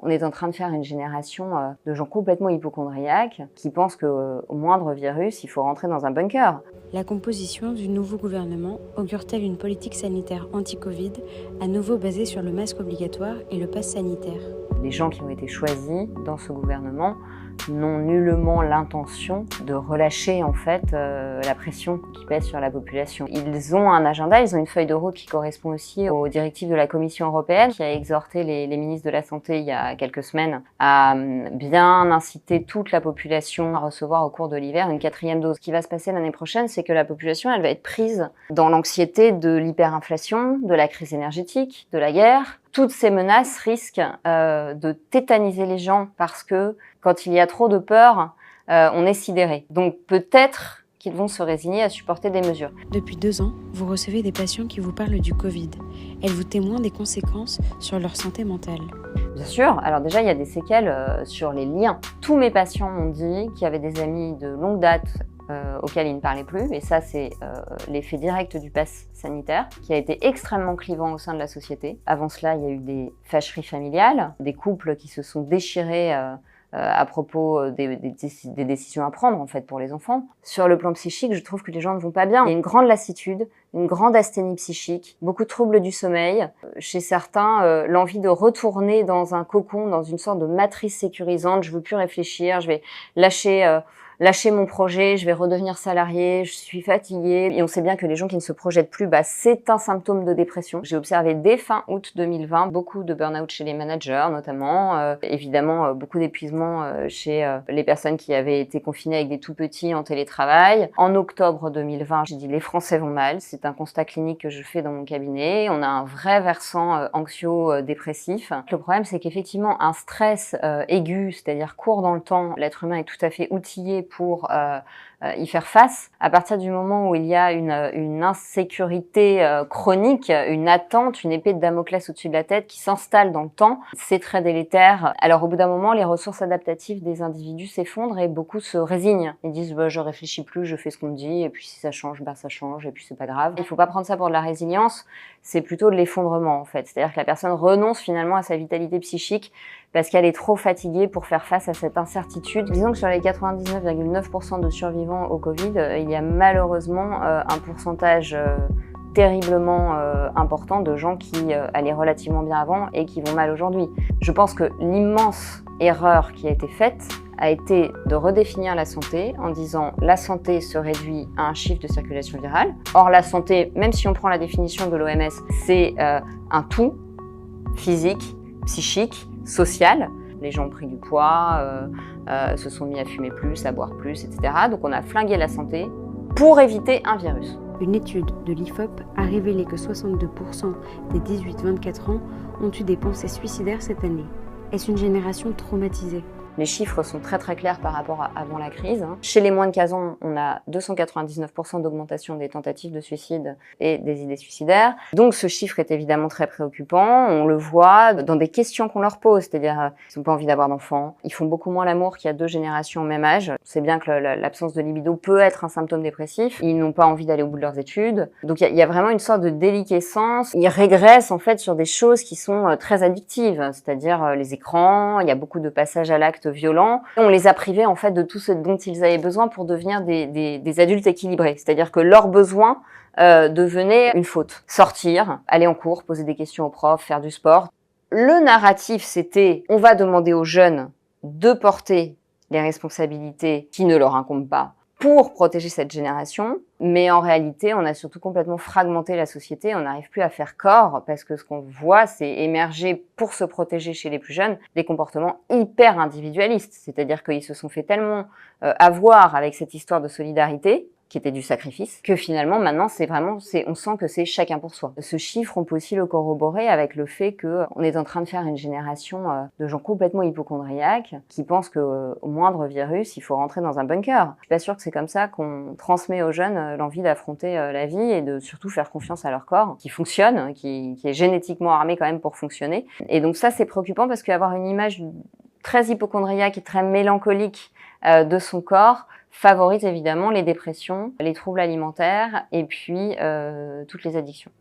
on est en train de faire une génération de gens complètement hypocondriaques qui pensent qu'au moindre virus, il faut rentrer dans un bunker. La composition du nouveau gouvernement augure-t-elle une politique sanitaire anti-Covid, à nouveau basée sur le masque obligatoire et le pass sanitaire? Les gens qui ont été choisis dans ce gouvernement n'ont nullement l'intention de relâcher en fait la pression qui pèse sur la population. Ils ont un agenda, ils ont une feuille de route qui correspond aussi aux directives de la Commission européenne qui a exhorté les ministres de la Santé il y a quelques semaines à bien inciter toute la population à recevoir au cours de l'hiver une 4e dose. Ce qui va se passer l'année prochaine, c'est que la population elle va être prise dans l'anxiété de l'hyperinflation, de la crise énergétique, de la guerre. Toutes ces menaces risquent de tétaniser les gens parce que quand il y a trop de peur, on est sidéré. Donc peut-être qu'ils vont se résigner à supporter des mesures. Depuis 2 ans, vous recevez des patients qui vous parlent du Covid. Elles vous témoignent des conséquences sur leur santé mentale. Bien sûr. Alors déjà, il y a des séquelles sur les liens. Tous mes patients m'ont dit qu'il y avait des amis de longue date auxquels ils ne parlaient plus. Et ça, c'est l'effet direct du pass sanitaire, qui a été extrêmement clivant au sein de la société. Avant cela, il y a eu des fâcheries familiales, des couples qui se sont déchirés à propos des décisions à prendre en fait pour les enfants. Sur le plan psychique, je trouve que les gens ne vont pas bien. Il y a une grande lassitude, une grande asthénie psychique, beaucoup de troubles du sommeil. Chez certains, l'envie de retourner dans un cocon, dans une sorte de matrice sécurisante. Je veux plus réfléchir, je vais lâcher mon projet, je vais redevenir salarié, je suis fatiguée. Et on sait bien que les gens qui ne se projettent plus, c'est un symptôme de dépression. J'ai observé dès fin août 2020 beaucoup de burn-out chez les managers notamment, évidemment beaucoup d'épuisement chez les personnes qui avaient été confinées avec des tout-petits en télétravail. En octobre 2020, j'ai dit les Français vont mal, c'est un constat clinique que je fais dans mon cabinet. On a un vrai versant anxio-dépressif. Le problème, c'est qu'effectivement, un stress aigu, c'est-à-dire court dans le temps, l'être humain est tout à fait outillé pour y faire face. À partir du moment où il y a une insécurité chronique, une attente, une épée de Damoclès au-dessus de la tête qui s'installe dans le temps, c'est très délétère. Alors au bout d'un moment, les ressources adaptatives des individus s'effondrent et beaucoup se résignent. Ils disent je réfléchis plus, je fais ce qu'on me dit et puis si ça change, ça change et puis c'est pas grave. Il faut pas prendre ça pour de la résilience, c'est plutôt de l'effondrement en fait. C'est-à-dire que la personne renonce finalement à sa vitalité psychique parce qu'elle est trop fatiguée pour faire face à cette incertitude. Disons que sur les 99,9% de survivants au Covid, il y a malheureusement un pourcentage terriblement important de gens qui allaient relativement bien avant et qui vont mal aujourd'hui. Je pense que l'immense erreur qui a été faite a été de redéfinir la santé en disant la santé se réduit à un chiffre de circulation virale. Or la santé, même si on prend la définition de l'OMS, c'est un tout physique, psychique, social. Les gens ont pris du poids, se sont mis à fumer plus, à boire plus, etc. Donc on a flingué la santé pour éviter un virus. Une étude de l'IFOP a révélé que 62% des 18-24 ans ont eu des pensées suicidaires cette année. Est-ce une génération traumatisée ? Les chiffres sont très très clairs par rapport à avant la crise. Chez les moins de 15 ans, on a 299% d'augmentation des tentatives de suicide et des idées suicidaires. Donc ce chiffre est évidemment très préoccupant. On le voit dans des questions qu'on leur pose, c'est-à-dire ils n'ont pas envie d'avoir d'enfants, ils font beaucoup moins l'amour qu'il y a 2 générations au même âge. C'est bien que l'absence de libido peut être un symptôme dépressif. Ils n'ont pas envie d'aller au bout de leurs études. Donc il y a vraiment une sorte de déliquescence. Ils régressent en fait sur des choses qui sont très addictives, c'est-à-dire les écrans. Il y a beaucoup de passages à l'acte violents. On les a privés en fait de tout ce dont ils avaient besoin pour devenir des adultes équilibrés. C'est-à-dire que leurs besoins devenaient une faute. Sortir, aller en cours, poser des questions aux profs, faire du sport. Le narratif, c'était on va demander aux jeunes de porter les responsabilités qui ne leur incombent pas pour protéger cette génération, mais en réalité, on a surtout complètement fragmenté la société, on n'arrive plus à faire corps, parce que ce qu'on voit, c'est émerger pour se protéger chez les plus jeunes des comportements hyper individualistes, c'est-à-dire qu'ils se sont fait tellement avoir avec cette histoire de solidarité, qui était du sacrifice, que finalement maintenant on sent que c'est chacun pour soi. Ce chiffre, on peut aussi le corroborer avec le fait que on est en train de faire une génération de gens complètement hypocondriaques qui pensent que au moindre virus, il faut rentrer dans un bunker. Je suis pas sûre que c'est comme ça qu'on transmet aux jeunes l'envie d'affronter la vie et de surtout faire confiance à leur corps, qui fonctionne, qui est génétiquement armé quand même pour fonctionner. Et donc ça, c'est préoccupant parce qu'avoir une image très hypocondriaque et très mélancolique de son corps favorise évidemment les dépressions, les troubles alimentaires et puis toutes les addictions.